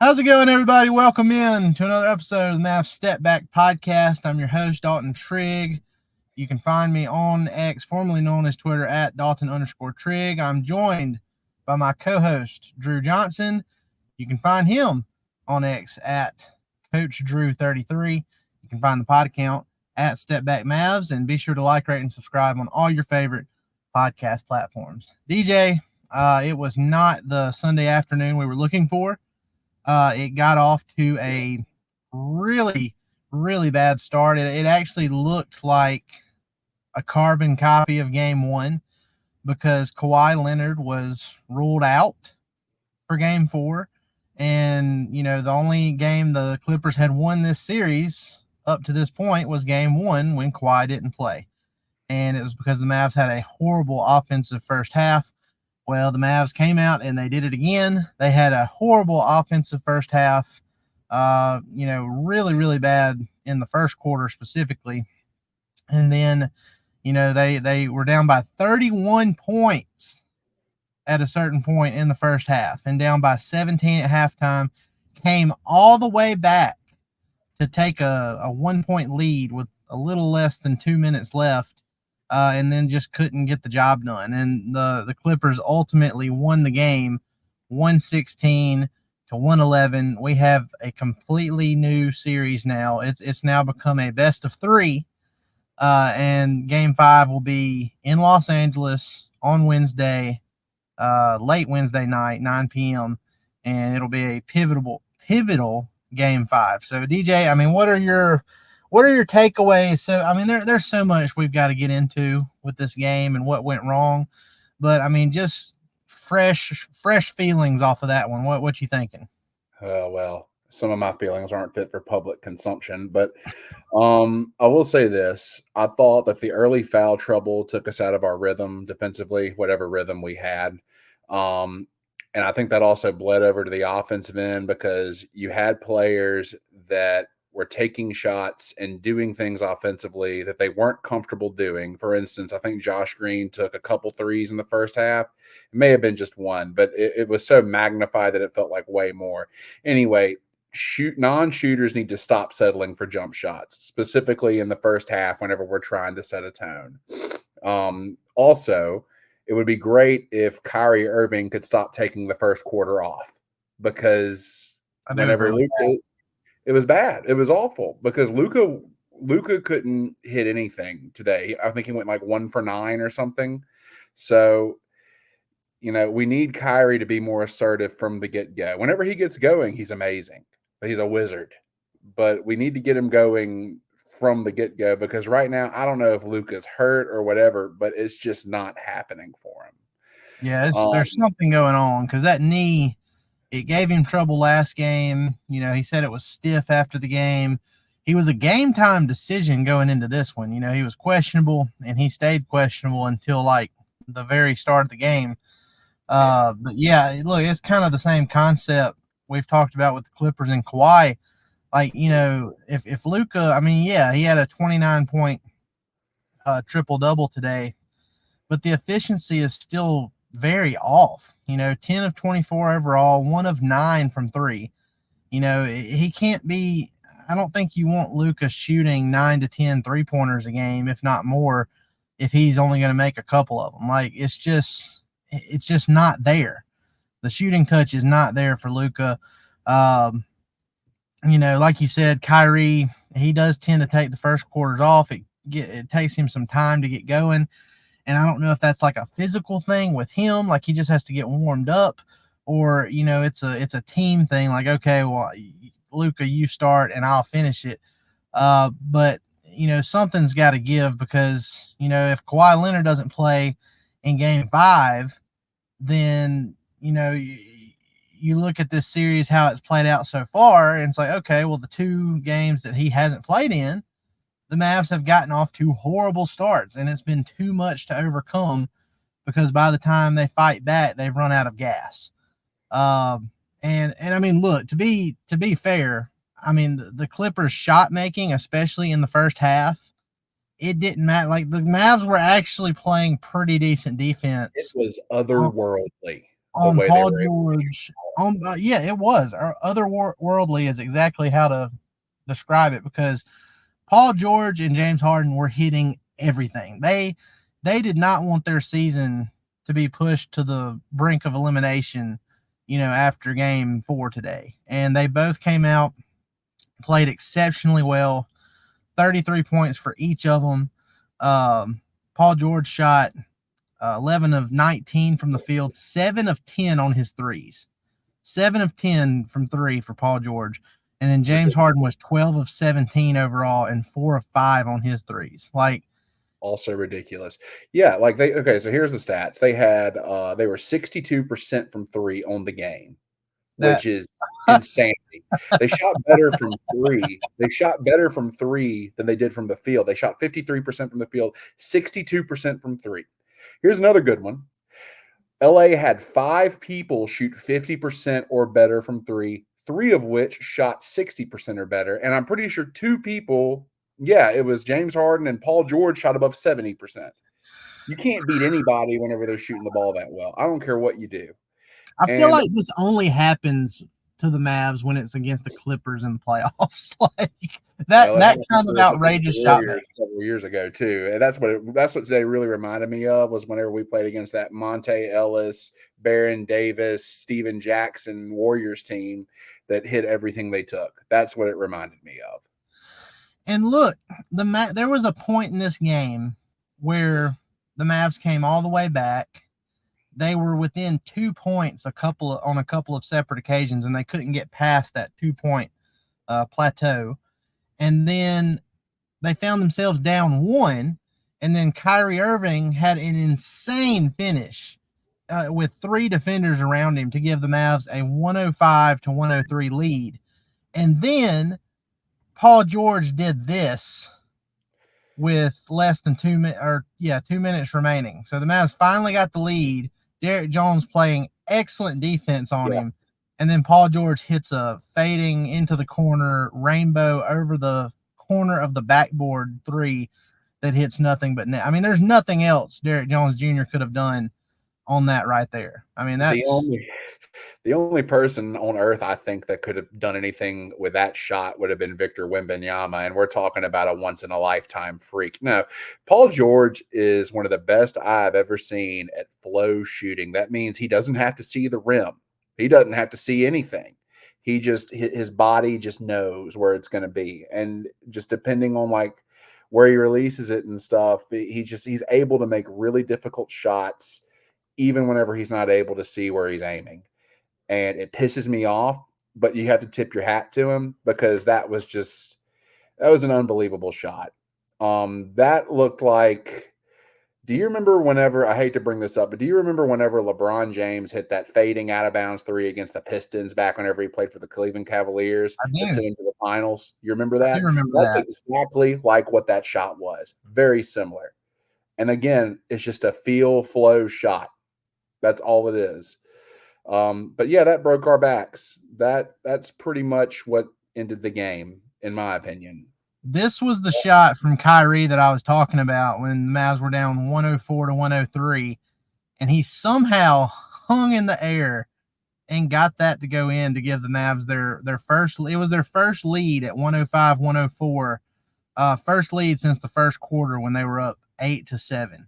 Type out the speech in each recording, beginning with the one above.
How's it going, everybody? Welcome in to another episode of the Mavs Step Back Podcast. I'm your host, Dalton Trigg. You can find me on X, formerly known as Twitter, at Dalton_Trigg. I'm joined by my co-host, Drew Johnson. You can find him on X at Coach Drew33. You can find the pod account at Step Back Mavs, and be sure to like, rate, and subscribe on all your favorite podcast platforms. DJ, it was not the Sunday afternoon we were looking for. It got off to a really, really bad start. It actually looked like a carbon copy of game one because Kawhi Leonard was ruled out for game four. And, the only game the Clippers had won this series up to this point was game one when Kawhi didn't play. And it was because the Mavs had a horrible offensive first half. Well, the Mavs came out and they did it again. They had a horrible offensive first half, really, really bad in the first quarter specifically. And then, they were down by 31 points at a certain point in the first half and down by 17 at halftime, came all the way back to take a 1-point lead with a little less than 2 minutes left. And then just couldn't get the job done. And the Clippers ultimately won the game 116-111. We have a completely new series now. It's now become a best of three. And game five will be in Los Angeles on Wednesday, late Wednesday night, 9 p.m. And it'll be a pivotal game five. So DJ, what are your takeaways? So, there's so much we've got to get into with this game and what went wrong, but just fresh feelings off of that one. What you thinking? Well, some of my feelings aren't fit for public consumption, but I will say this. I thought that the early foul trouble took us out of our rhythm defensively, whatever rhythm we had. And I think that also bled over to the offensive end because you had players that were taking shots and doing things offensively that they weren't comfortable doing. For instance, I think Josh Green took a couple threes in the first half. It may have been just one, but it was so magnified that it felt like way more. Anyway, non-shooters need to stop settling for jump shots, specifically in the first half whenever we're trying to set a tone. Also, it would be great if Kyrie Irving could stop taking the first quarter off because whenever Luka – it was bad. It was awful because Luka couldn't hit anything today. I think he went like 1 for 9 or something. So, we need Kyrie to be more assertive from the get-go. Whenever he gets going, he's amazing. He's a wizard. But we need to get him going from the get-go because right now, I don't know if Luka's hurt or whatever, but it's just not happening for him. Yeah, there's something going on because that knee – it gave him trouble last game. He said it was stiff after the game. He was a game time decision going into this one. He was questionable, and he stayed questionable until like the very start of the game. But yeah, look, it's kind of the same concept we've talked about with the Clippers and Kawhi. Like, if Luka, he had a 29-point triple-double today, but the efficiency is still very off. 10 of 24 overall, 1 of 9 from three. He can't be. I don't think you want Luka shooting 9 to 10 3-pointers a game, if not more, if he's only going to make a couple of them. Like, it's just not there. The shooting touch is not there for Luka. Like you said, Kyrie, he does tend to take the first quarters off. It takes him some time to get going. And I don't know if that's like a physical thing with him, like he just has to get warmed up, or it's a team thing. Like, okay, well, Luka, you start and I'll finish it. But something's got to give because if Kawhi Leonard doesn't play in Game 5, then you look at this series how it's played out so far, and it's like, okay, well, the 2 games that he hasn't played in, the Mavs have gotten off to horrible starts, and it's been too much to overcome because by the time they fight back, they've run out of gas. Look, to be fair, the Clippers shot making, especially in the first half, it didn't matter. Like, the Mavs were actually playing pretty decent defense. It was otherworldly. the on way they Paul were able to shoot. George. Yeah, it was. Otherworldly is exactly how to describe it, because Paul George and James Harden were hitting everything. They did not want their season to be pushed to the brink of elimination, after game 4 today. And they both came out, played exceptionally well, 33 points for each of them. Paul George shot 11 of 19 from the field, 7 of 10 on his threes. 7 of 10 from three for Paul George. And then James Harden was 12 of 17 overall and 4 of 5 on his threes. Also ridiculous. Yeah, so here's the stats. They were 62% from three on the game, that which is insanity. They shot better from three. They shot better from three than they did from the field. They shot 53% from the field, 62% from three. Here's another good one. LA had 5 people shoot 50% or better from three of which shot 60% or better. And I'm pretty sure 2 people, it was James Harden and Paul George, shot above 70%. You can't beat anybody whenever they're shooting the ball that well. I don't care what you do. I feel like this only happens to the Mavs when it's against the Clippers in the playoffs. That kind of outrageous shot making. Several years ago too, and that's what today really reminded me of, was whenever we played against that Monte Ellis, Baron Davis, Steven Jackson Warriors team that hit everything they took. That's what it reminded me of. And look, there was a point in this game where the Mavs came all the way back. They were within 2 points on a couple of separate occasions, and they couldn't get past that 2-point plateau. And then they found themselves down 1, and then Kyrie Irving had an insane finish with 3 defenders around him to give the Mavs a 105-103 lead. And then Paul George did this with less than 2 minutes remaining. So the Mavs finally got the lead. Derrick Jones playing excellent defense on him. And then Paul George hits a fading into the corner, rainbow over the corner of the backboard 3 that hits nothing but net. I mean, there's nothing else Derrick Jones Jr. could have done on that right there. I mean, that's the only person on earth I think that could have done anything with that shot would have been Victor Wembanyama, and we're talking about a once-in-a-lifetime freak. No, Paul George is one of the best I've ever seen at flow shooting. That means he doesn't have to see the rim. He doesn't have to see anything. His body just knows where it's going to be, and just depending on where he releases it and stuff, he's able to make really difficult shots even whenever he's not able to see where he's aiming. And it pisses me off, but you have to tip your hat to him, because that was an unbelievable shot. That looked like, do you remember whenever, I hate to bring this up, but do you remember whenever LeBron James hit that fading out of bounds 3 against the Pistons back whenever he played for the Cleveland Cavaliers and sent him to the finals? You remember that? I do remember That's that. exactly like what that shot was. Very similar. And again, it's just a feel flow shot. That's all it is. But yeah, that broke our backs. That's pretty much what ended the game, in my opinion. This was the shot from Kyrie that I was talking about when the Mavs were down 104-103, and he somehow hung in the air and got that to go in to give the Mavs their first. It was their first lead at 105-104, first lead since the first quarter when they were up 8-7.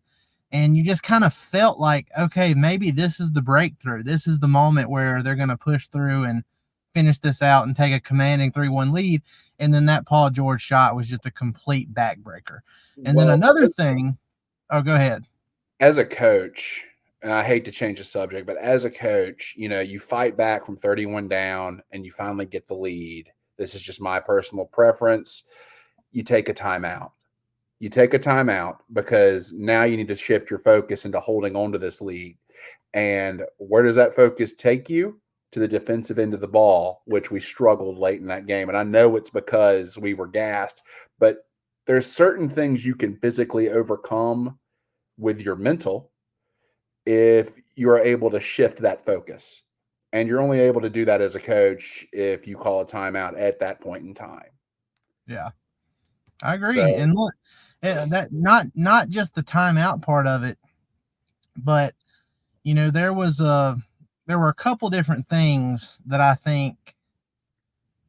And you just kind of felt like, okay, maybe this is the breakthrough. This is the moment where they're going to push through and finish this out and take a commanding 3-1 lead. And then that Paul George shot was just a complete backbreaker. And then another thing. Oh, go ahead. As a coach, and I hate to change the subject, but as a coach, you fight back from 31 down and you finally get the lead. This is just my personal preference. You take a timeout. You take a timeout, because now you need to shift your focus into holding on to this lead. And where does that focus take you? To the defensive end of the ball, which we struggled late in that game. And I know it's because we were gassed, but there's certain things you can physically overcome with your mental if you are able to shift that focus. And you're only able to do that as a coach if you call a timeout at that point in time. Yeah, I agree. So, and look, that not just the timeout part of it, but there was there were a couple different things that I think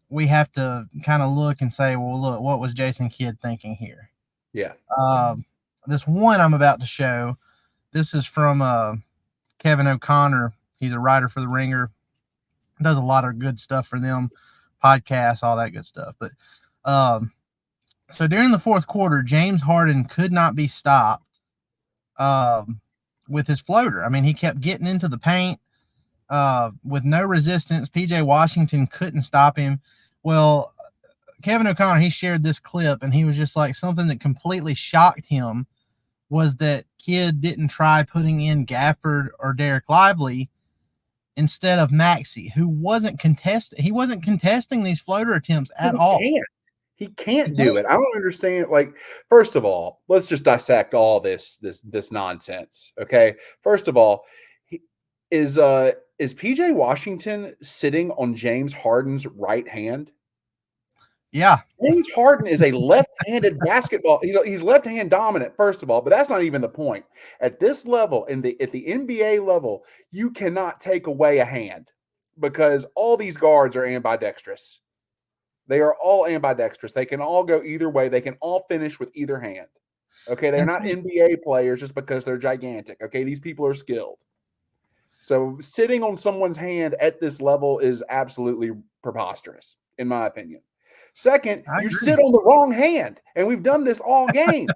we have to kind of look and say, well, look, what was Jason Kidd thinking here? Yeah. This one I'm about to show, this is from Kevin O'Connor. He's a writer for The Ringer, does a lot of good stuff for them, podcasts, all that good stuff. But so during the fourth quarter, James Harden could not be stopped with his floater. I mean, he kept getting into the paint with no resistance. PJ Washington couldn't stop him. Well, Kevin O'Connor, he shared this clip, and he was just like, something that completely shocked him was that Kidd didn't try putting in Gafford or Derek Lively instead of Maxey, who wasn't contesting these floater attempts at all. He can't do it. I don't understand. Like, first of all, let's just dissect all this nonsense. Okay. First of all, is PJ Washington sitting on James Harden's right hand? Yeah. James Harden is a left-handed basketball. He's left-hand dominant, first of all, but that's not even the point. At this level, at the NBA level, you cannot take away a hand because all these guards are ambidextrous. They are all ambidextrous. They can all go either way. They can all finish with either hand. Okay, they're not NBA players just because they're gigantic. Okay, these people are skilled. So sitting on someone's hand at this level is absolutely preposterous, in my opinion. Second, you sit on the wrong hand, and we've done this all game.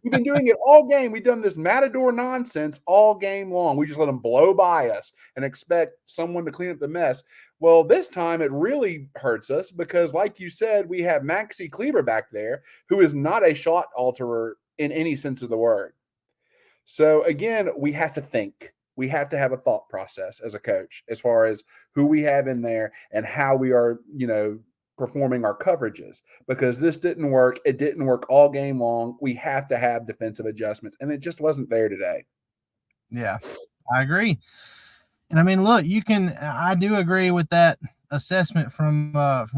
We've been doing it all game. We've done this matador nonsense all game long. We just let them blow by us and expect someone to clean up the mess. Well, this time it really hurts us because, like you said, we have Maxi Kleber back there, who is not a shot alterer in any sense of the word. So, again, we have to think. We have to have a thought process as a coach as far as who we have in there and how we are, performing our coverages, because this didn't work. It didn't work all game long. We have to have defensive adjustments, and it just wasn't there today. Yeah, I agree. And I mean, look, I do agree with that assessment from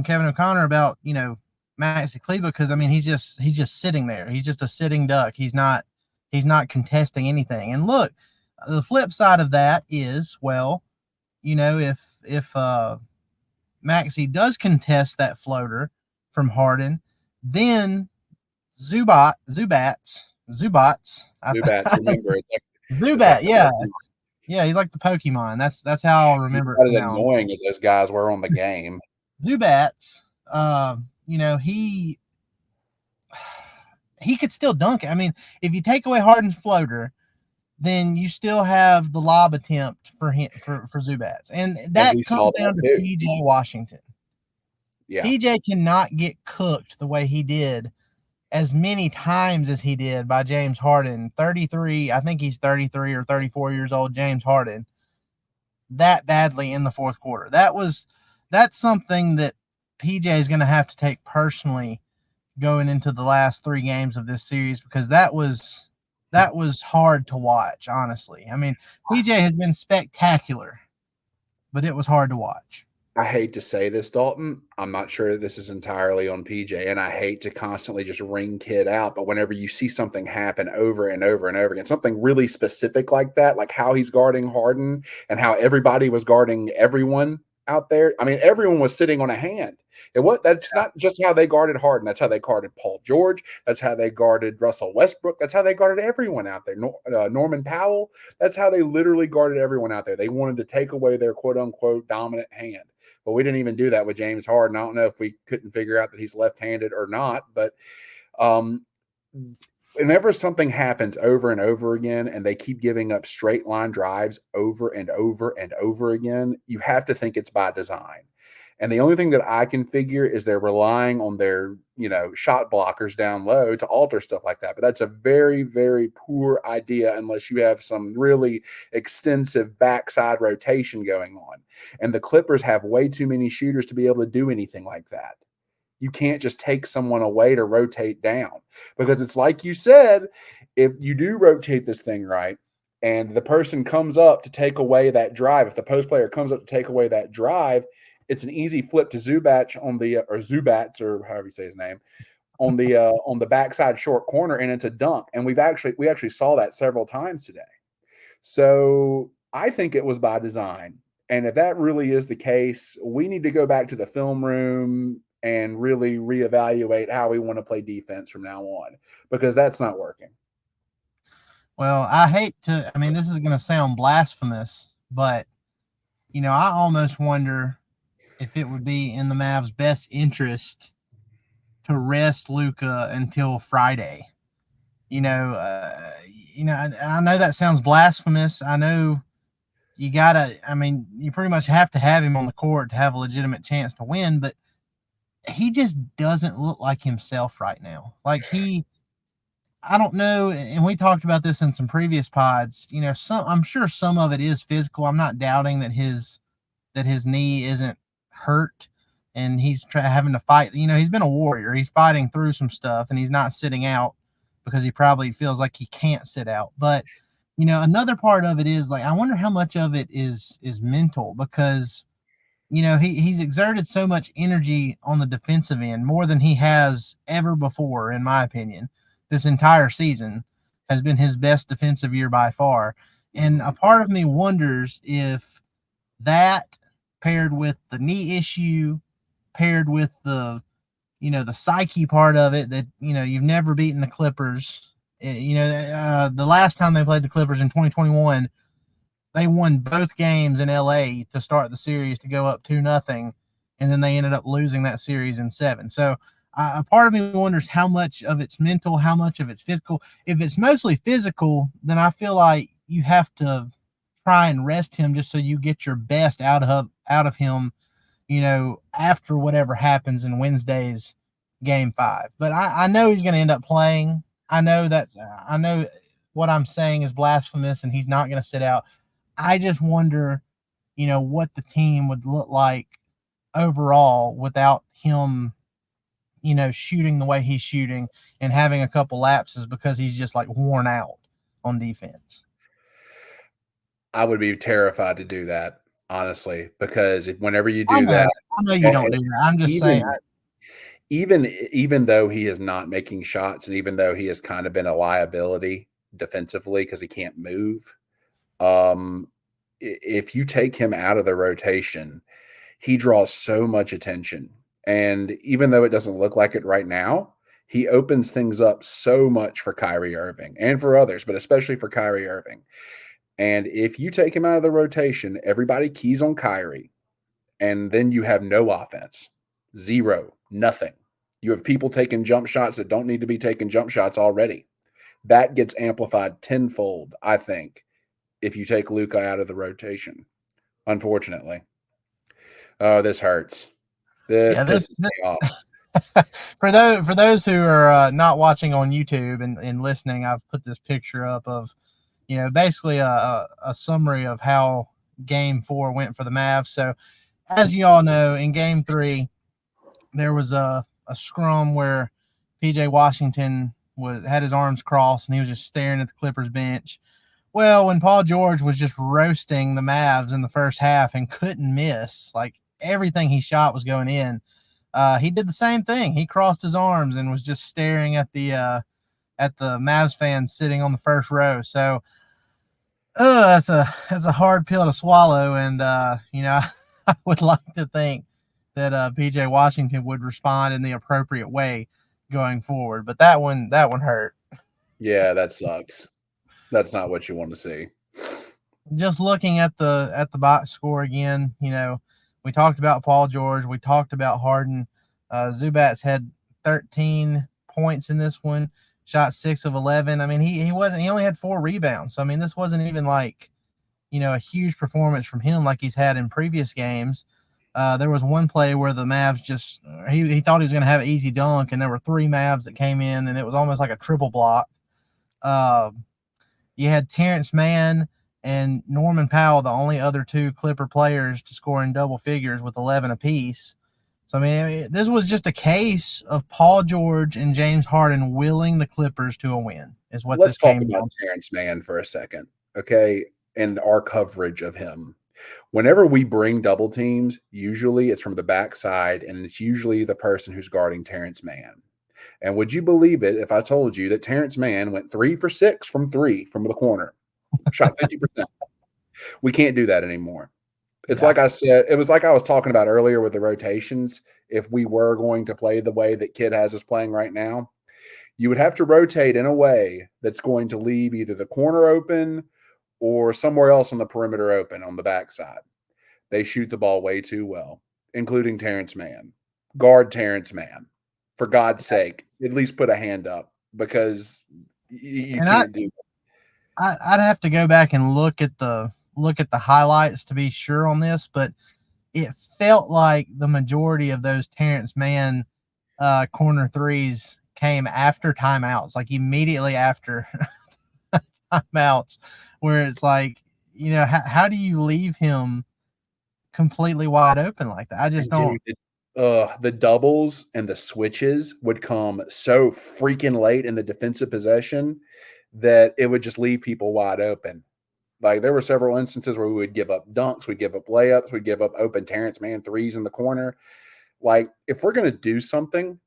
Kevin O'Connor about, Maxi Kleber, because I mean, he's just sitting there. He's just a sitting duck. He's not contesting anything. And look, the flip side of that is, well, if Maxey does contest that floater from Harden, then Zubats. Remember, it's like Zubat, yeah. Yeah, he's like the Pokemon. That's how I'll remember it. As annoying as those guys were on the game. Zubats, he could still dunk it. I mean, if you take away Harden's floater, then you still have the lob attempt for Zubats. And that comes down to PJ Washington. Yeah. PJ cannot get cooked the way he did as many times as he did by James Harden. 33, I think he's 33 or 34 years old, James Harden, that badly in the fourth quarter. That's something that PJ is going to have to take personally going into the last 3 games of this series, because that was hard to watch, honestly. I mean, PJ has been spectacular, but it was hard to watch. I hate to say this, Dalton. I'm not sure this is entirely on PJ, and I hate to constantly just ring Kidd out, but whenever you see something happen over and over and over again, something really specific like that, like how he's guarding Harden and how everybody was guarding everyone out there. I mean, everyone was sitting on a hand. That's not just how they guarded Harden. That's how they guarded Paul George. That's how they guarded Russell Westbrook. That's how they guarded everyone out there. Norman Powell. That's how they literally guarded everyone out there. They wanted to take away their quote unquote dominant hand. But we didn't even do that with James Harden. I don't know if we couldn't figure out that he's left-handed or not, but whenever something happens over and over again and they keep giving up straight line drives over and over and over again, you have to think it's by design. And the only thing that I can figure is they're relying on their, shot blockers down low to alter stuff like that. But that's a very, very poor idea unless you have some really extensive backside rotation going on. And the Clippers have way too many shooters to be able to do anything like that. You can't just take someone away to rotate down, because it's like you said, if you do rotate this thing right and the person comes up to take away that drive, if the post player comes up to take away that drive, it's an easy flip to Zubats or Zubats, or however you say his name, on the backside short corner, and it's a dunk. And we actually saw that several times today. So I think it was by design. And if that really is the case, we need to go back to the film room and really reevaluate how we want to play defense from now on, because that's not working. Well, I hate to, I mean, this is going to sound blasphemous, but, I almost wonder if it would be in the Mavs' best interest to rest Luka until Friday. I know that sounds blasphemous. I know you pretty much have to have him on the court to have a legitimate chance to win, but he just doesn't look like himself right now. I don't know. And we talked about this in some previous pods, I'm sure some of it is physical. I'm not doubting that his knee isn't hurt and he's having to fight. He's been a warrior. He's fighting through some stuff and he's not sitting out because he probably feels like he can't sit out. But, another part of it is I wonder how much of it is mental because, he's exerted so much energy on the defensive end, more than he has ever before, in my opinion. This entire season has been his best defensive year by far. And a part of me wonders if that paired with the knee issue, paired with the psyche part of it, that you've never beaten the Clippers. The last time they played the Clippers in 2021, they won both games in LA to start the series to go up 2-0, and then they ended up losing that series in 7. So a part of me wonders how much of it's mental, how much of it's physical. If it's mostly physical, then I feel like you have to try and rest him just so you get your best out of him, after whatever happens in Wednesday's game 5. But I know he's going to end up playing. I know what I'm saying is blasphemous and he's not going to sit out. I just wonder, what the team would look like overall without him, shooting the way he's shooting and having a couple lapses because he's just worn out on defense. I would be terrified to do that, honestly, because whenever you do that, I know you don't do that. I'm just saying. Even though he is not making shots, and even though he has kind of been a liability defensively because he can't move, if you take him out of the rotation, he draws so much attention. And even though it doesn't look like it right now, he opens things up so much for Kyrie Irving and for others, but especially for Kyrie Irving. And if you take him out of the rotation, everybody keys on Kyrie, and then you have no offense. Zero. Nothing. You have people taking jump shots that don't need to be taking jump shots already. That gets amplified tenfold, I think, if you take Luka out of the rotation. Unfortunately. Oh, this hurts. This pisses me off. For those who are not watching on YouTube and listening, I've put this picture up of, basically a summary of how Game 4 went for the Mavs. So, as you all know, in Game 3, there was a scrum where PJ Washington had his arms crossed and he was just staring at the Clippers bench. Well, when Paul George was just roasting the Mavs in the first half and couldn't miss, everything he shot was going in, he did the same thing. He crossed his arms and was just staring at the Mavs fans sitting on the first row. So, that's a hard pill to swallow, and I would like to think that PJ Washington would respond in the appropriate way going forward. But that one hurt. Yeah, that sucks. That's not what you want to see. Just looking at the box score again, we talked about Paul George, we talked about Harden. Zubats had 13 points in this one, shot 6 of 11. I mean, he only had 4 rebounds. So I mean, this wasn't even a huge performance from him like he's had in previous games. There was one play where the Mavs he thought he was going to have an easy dunk, and there were 3 Mavs that came in, and it was almost like a triple block. You had Terrence Mann and Norman Powell, the only other 2 Clipper players to score in double figures with 11 apiece. So, I mean, this was just a case of Paul George and James Harden willing the Clippers to a win, is what Let's this came talk down about Terrence Mann for a second, okay, and our coverage of him. Whenever we bring double teams, usually it's from the backside, and it's usually the person who's guarding Terrence Mann. And would you believe it if I told you that Terrence Mann went 3 for 6 from 3 from the corner, shot 50%? We can't do that anymore. It's Yeah. like I said, it was like I was talking about earlier with the rotations. If we were going to play the way that Kid has us playing right now, you would have to rotate in a way that's going to leave either the corner open or somewhere else on the perimeter open on the backside. They shoot the ball way too well, including Terrence Mann. Guard Terrence Mann. For God's sake, at least put a hand up because you And can't do that. I'd have to go back and look at the highlights to be sure on this, but it felt like the majority of those Terrence Mann corner threes came after timeouts, like immediately after timeouts, where it's like, how do you leave him completely wide open like that? I just And dude, don't. the doubles and the switches would come so freaking late in the defensive possession that it would just leave people wide open. Like there were several instances where we would give up dunks, we'd give up layups, we'd give up open Terrence Mann threes in the corner. Like if we're going to do something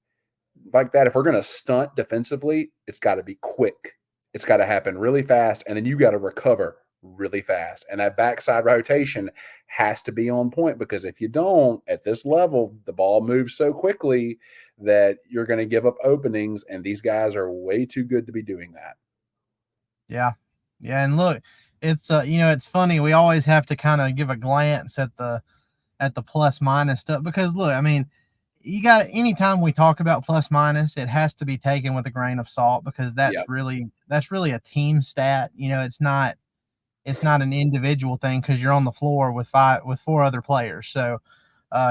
like that, if we're going to stunt defensively, it's got to be quick. It's got to happen really fast, and then you got to recover really fast. And that backside rotation has to be on point because if you don't, at this level, the ball moves so quickly that you're going to give up openings, and these guys are way too good to be doing that. Yeah. Yeah, and look, it's it's funny. We always have to kind of give a glance at the plus minus stuff because look, I mean, you got anytime we talk about plus minus, it has to be taken with a grain of salt because Yeah. that's really a team stat. It's not an individual thing because you're on the floor with four other players. So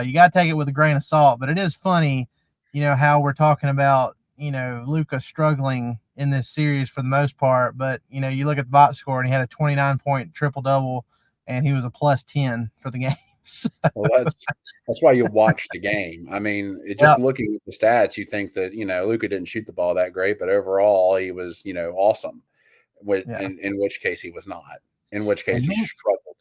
you got to take it with a grain of salt. But it is funny, how we're talking about Luka struggling in this series for the most part. But you look at the box score and he had a 29-point triple double, and he was a plus 10 for the game. So, Well, that's why you watch the game. I mean, yeah, just looking at the stats, you think that Luka didn't shoot the ball that great, but overall he was awesome. yeah. In which case he was not. In which case And he me, struggled.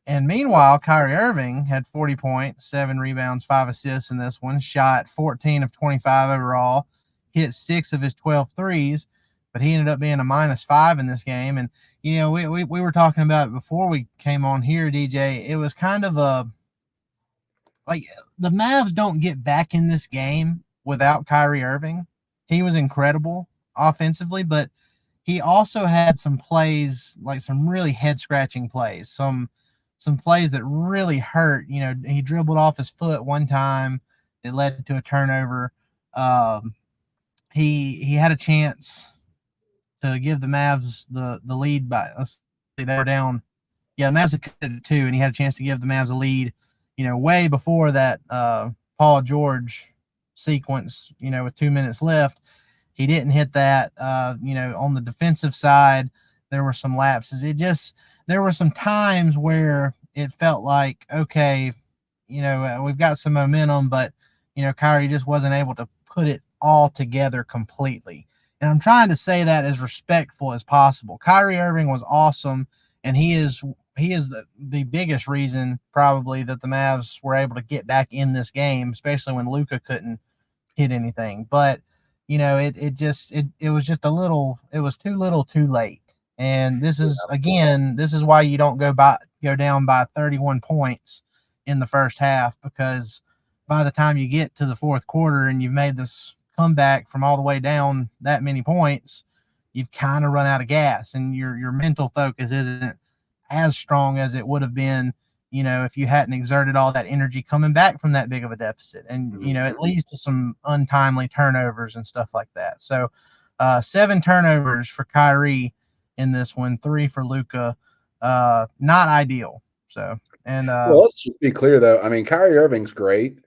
And meanwhile, Kyrie Irving had 40 points, 7 rebounds, 5 assists in this one, shot 14 of 25 overall, hit 6 of his 12 threes, but he ended up being a -5 in this game. And, we were talking about it before we came on here, DJ. It was kind of like the Mavs don't get back in this game without Kyrie Irving. He was incredible offensively, but he also had some plays, like some really head scratching plays, some plays that really hurt. He dribbled off his foot one time. It led to a turnover. Um, he had a chance to give the Mavs the lead by, let's see, they were down. Yeah, the Mavs had cut it 2, and he had a chance to give the Mavs a lead, way before that Paul George sequence, with 2 minutes left. He didn't hit that. On the defensive side, there were some lapses. There were some times where it felt like, okay, we've got some momentum, but Kyrie just wasn't able to put it all together completely. And I'm trying to say that as respectful as possible. Kyrie Irving was awesome, and he is the biggest reason probably that the Mavs were able to get back in this game, especially when Luka couldn't hit anything. But it was just it was too little too late. And this is why you don't go down by 31 points in the first half, because by the time you get to the fourth quarter and you've made this comeback from all the way down that many points, you've kind of run out of gas, and your mental focus isn't as strong as it would have been, if you hadn't exerted all that energy coming back from that big of a deficit. And, it leads to some untimely turnovers and stuff like that. So, 7 turnovers for Kyrie in this one, 3 for Luka. Not ideal. So, and Well, let's just be clear though. I mean, Kyrie Irving's great.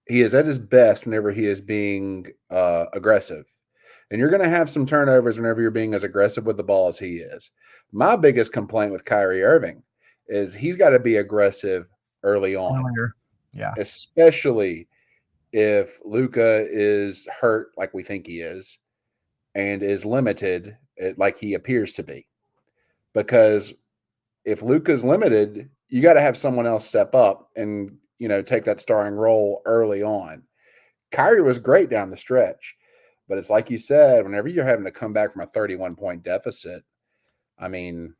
He is at his best whenever he is being aggressive. And you're going to have some turnovers whenever you're being as aggressive with the ball as he is. My biggest complaint with Kyrie Irving is he's got to be aggressive early on, earlier. Yeah. especially if Luka is hurt like we think he is and is limited like he appears to be. Because if Luka's limited, you got to have someone else step up and take that starring role early on. Kyrie was great down the stretch, but it's like you said, whenever you're having to come back from a 31-point deficit, I mean,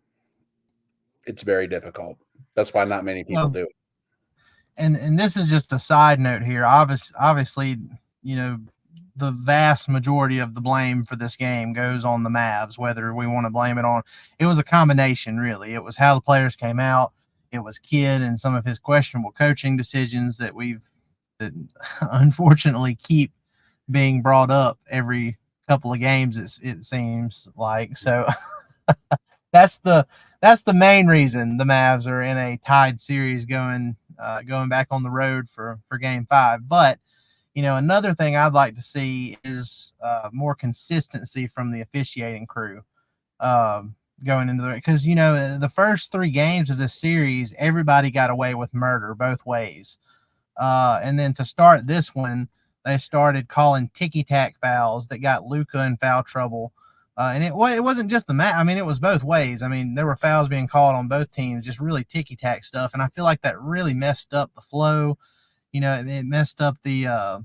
it's very difficult. That's why not many people do it. and this is just a side note here. Obviously, you know, the vast majority of the blame for this game goes on the Mavs, whether we want to blame it on. It was a combination, really. It was how the players came out. It was Kidd and some of his questionable coaching decisions that that unfortunately keep being brought up every couple of games. It seems like so. that's the that's the main reason the Mavs are in a tied series going back on the road for Game 5. But another thing I'd like to see is more consistency from the officiating crew going into because the first 3 games of this series, everybody got away with murder both ways, and then to start this one, they started calling ticky tack fouls that got Luka in foul trouble. And it wasn't just the match. I mean, it was both ways. I mean, there were fouls being called on both teams, just really ticky tack stuff. And I feel like that really messed up the flow. It messed up the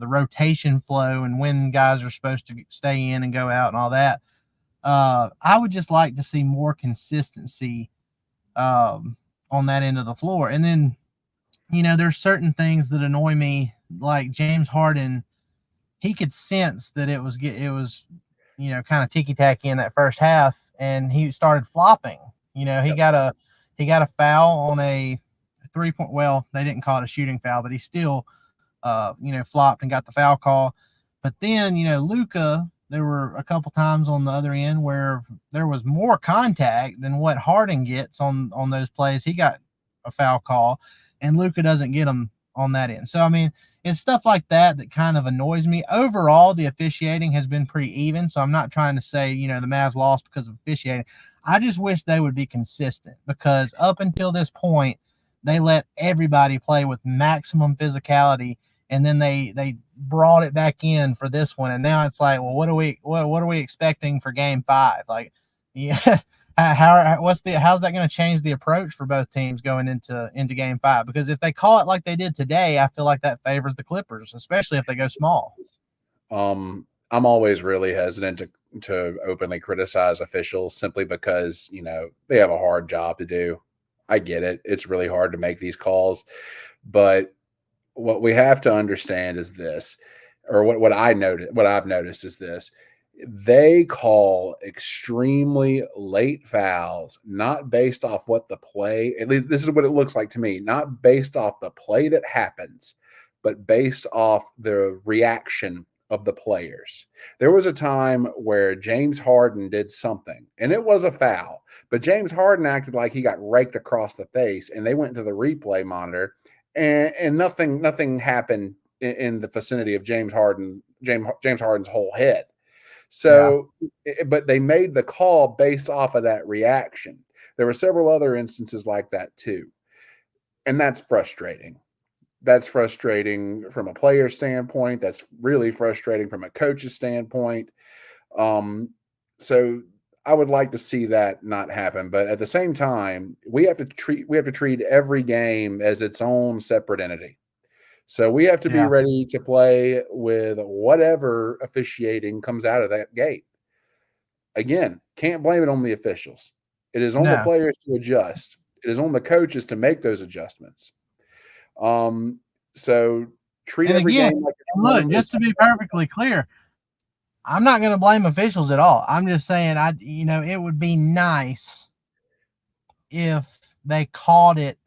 rotation flow and when guys are supposed to stay in and go out and all that. I would just like to see more consistency on that end of the floor. And then, there's certain things that annoy me, like James Harden. He could sense that it was kind of ticky tacky in that first half, and he started flopping. He got a foul on a 3-point. Well, they didn't call it a shooting foul, but he still, flopped and got the foul call. But then, Luka, there were a couple times on the other end where there was more contact than what Harden gets on those plays. He got a foul call, and Luka doesn't get them on that end. So, I mean, it's stuff like that kind of annoys me. Overall, the officiating has been pretty even, so I'm not trying to say, the Mavs lost because of officiating. I just wish they would be consistent because up until this point, they let everybody play with maximum physicality, and then they brought it back in for this one, and now it's like, well, what are we expecting for Game 5? Like, yeah. How's that going to change the approach for both teams going into Game 5? Because if they call it like they did today, I feel like that favors the Clippers, especially if they go small. I'm always really hesitant to openly criticize officials simply because they have a hard job to do. I get it; it's really hard to make these calls, but what we have to understand is this, or what I've noticed is this. They call extremely late fouls, not based off what the play, at least this is what it looks like to me, not based off the play that happens, but based off the reaction of the players. There was a time where James Harden did something, and it was a foul, but James Harden acted like he got raked across the face, and they went to the replay monitor, and nothing happened in the vicinity of James Harden's whole head. So, but they made the call based off of that reaction. There were several other instances like that too. And that's frustrating. That's frustrating from a player standpoint. That's really frustrating from a coach's standpoint. So I would like to see that not happen. But at the same time, we have to treat every game as its own separate entity. So we have to be ready to play with whatever officiating comes out of that gate. Again, can't blame it on the officials. It is on the players to adjust. It is on the coaches to make those adjustments. So treat every game like it's look, just to be perfectly clear, I'm not going to blame officials at all. I'm just saying, it would be nice if they called it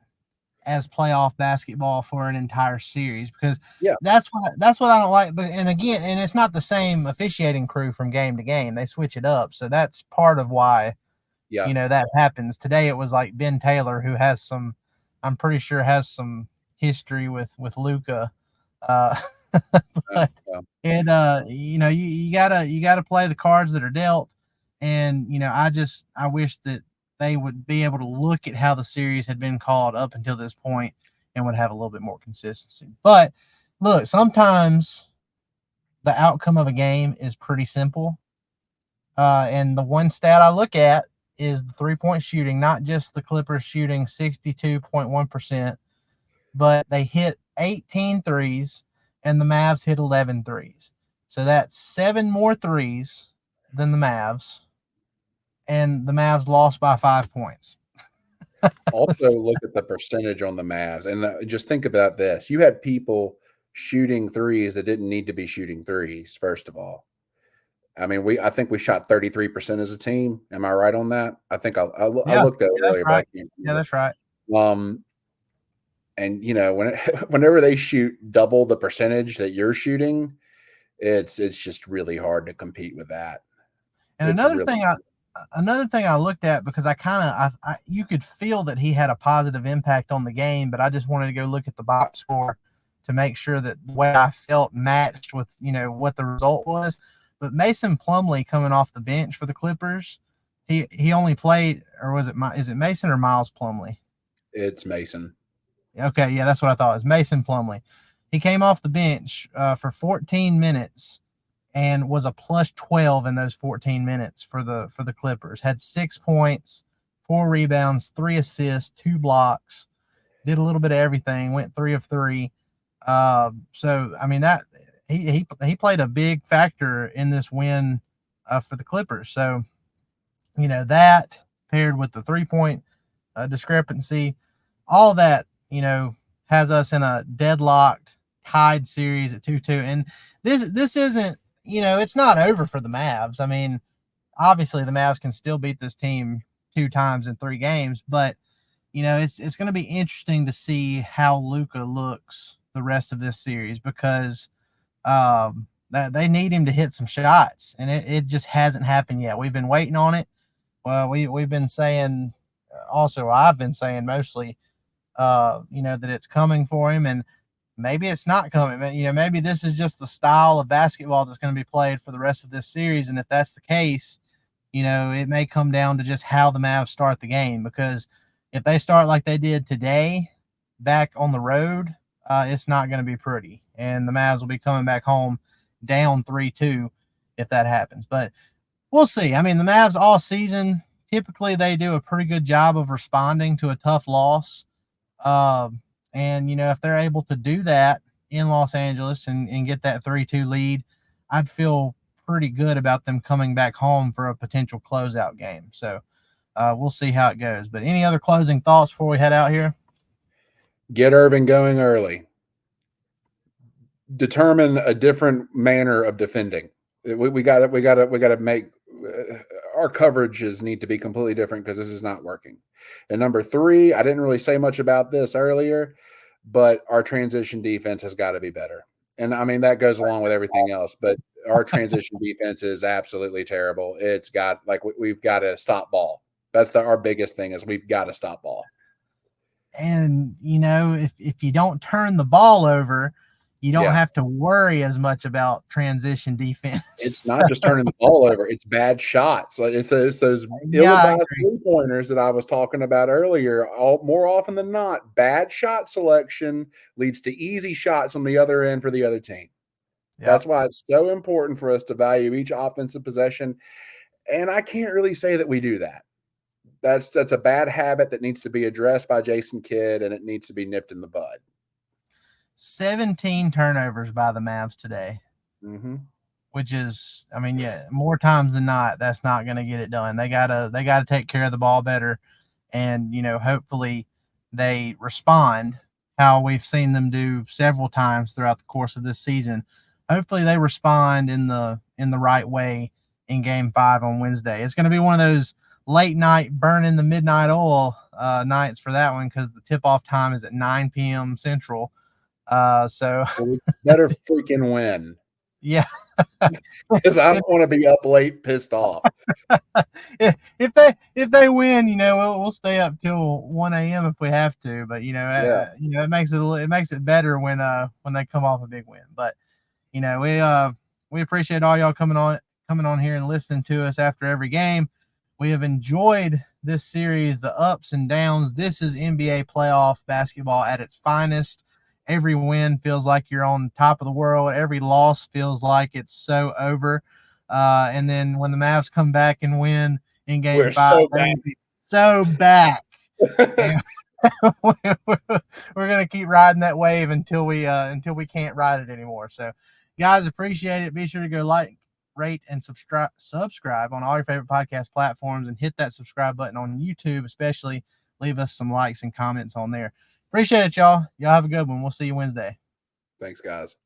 as playoff basketball for an entire series, because that's what I don't like. But and it's not the same officiating crew from game to game. They switch it up, so that's part of why that happens. Today it was like Ben Taylor, who I'm pretty sure has some history with Luka. But you gotta play the cards that are dealt, and I wish that they would be able to look at how the series had been called up until this point and would have a little bit more consistency. But look, sometimes the outcome of a game is pretty simple. And the one stat I look at is the 3-point shooting, not just the Clippers shooting 62.1%, but they hit 18 threes and the Mavs hit 11 threes. So that's 7 more threes than the Mavs, and the Mavs lost by 5 points. Also, look at the percentage on the Mavs, and just think about this: you had people shooting threes that didn't need to be shooting threes. First of all, I mean, I think we shot 33% as a team. Am I right on that? I think I Yeah, looked at it that's earlier, but I right. can't Yeah, remember. that's right. And whenever they shoot double the percentage that you're shooting, it's just really hard to compete with that. And It's really another thing I looked at, because I kind of you could feel that he had a positive impact on the game, but I just wanted to go look at the box score to make sure that the way I felt matched with what the result was. But Mason Plumlee coming off the bench for the Clippers, he only played, or is it Mason or Miles Plumlee? it's Mason. Okay, yeah, that's what I thought. It was Mason Plumlee. He came off the bench for 14 minutes and was a plus 12 in those 14 minutes for the Clippers. Had 6 points, 4 rebounds, 3 assists, 2 blocks. Did a little bit of everything. Went 3 of 3. So I mean that he played a big factor in this win for the Clippers. So that paired with the 3-point discrepancy, all that has us in a deadlocked, tied series at 2-2. And this isn't, it's not over for the Mavs. I mean, obviously the Mavs can still beat this team 2 times in 3 games, but it's going to be interesting to see how Luka looks the rest of this series, because that they need him to hit some shots, and it just hasn't happened yet. We've been waiting on it. Well, we've been saying, also I've been saying mostly, that it's coming for him, and maybe it's not coming. Maybe this is just the style of basketball that's going to be played for the rest of this series. And if that's the case, it may come down to just how the Mavs start the game, because if they start like they did today, back on the road, it's not going to be pretty, and the Mavs will be coming back home down 3-2 if that happens. But we'll see. I mean, the Mavs all season, typically they do a pretty good job of responding to a tough loss. And if they're able to do that in Los Angeles and get that 3-2 lead, I'd feel pretty good about them coming back home for a potential closeout game. So we'll see how it goes. But any other closing thoughts before we head out here? Get Irving going early. Determine a different manner of defending. We got to make our coverages need to be completely different, because this is not working. And number 3, I didn't really say much about this earlier, but our transition defense has got to be better. And I mean, that goes along with everything else, but our transition defense is absolutely terrible. It's got, we've got to stop ball. That's our biggest thing, is we've got to stop ball. And if you don't turn the ball over, you don't have to worry as much about transition defense. It's not just turning the ball over; it's bad shots. Like it's those ill-advised 3-pointers that I was talking about earlier. More often than not, bad shot selection leads to easy shots on the other end for the other team. Yep. That's why it's so important for us to value each offensive possession. And I can't really say that we do that. That's a bad habit that needs to be addressed by Jason Kidd, and it needs to be nipped in the bud. 17 turnovers by the Mavs today, which is, I mean, more times than not, that's not going to get it done. They gotta take care of the ball better, and hopefully they respond how we've seen them do several times throughout the course of this season. Hopefully they respond in the right way in Game 5 on Wednesday. It's going to be one of those late night burning the midnight oil nights for that one, because the tip-off time is at 9 p.m. Central. So we better freaking win. Yeah, because I don't want to be up late, pissed off. if they win, we'll stay up till 1 a.m. if we have to. But it makes it better when they come off a big win. But we appreciate all y'all coming on here and listening to us after every game. We have enjoyed this series, the ups and downs. This is NBA playoff basketball at its finest. Every win feels like you're on top of the world. Every loss feels like it's so over. And then when the Mavs come back and win in Game 5, so back. We're gonna keep riding that wave until we can't ride it anymore. So, guys, appreciate it. Be sure to go like, rate, and subscribe on all your favorite podcast platforms, and hit that subscribe button on YouTube, especially. leave us some likes and comments on there. Appreciate it, y'all. Y'all have a good one. We'll see you Wednesday. Thanks, guys.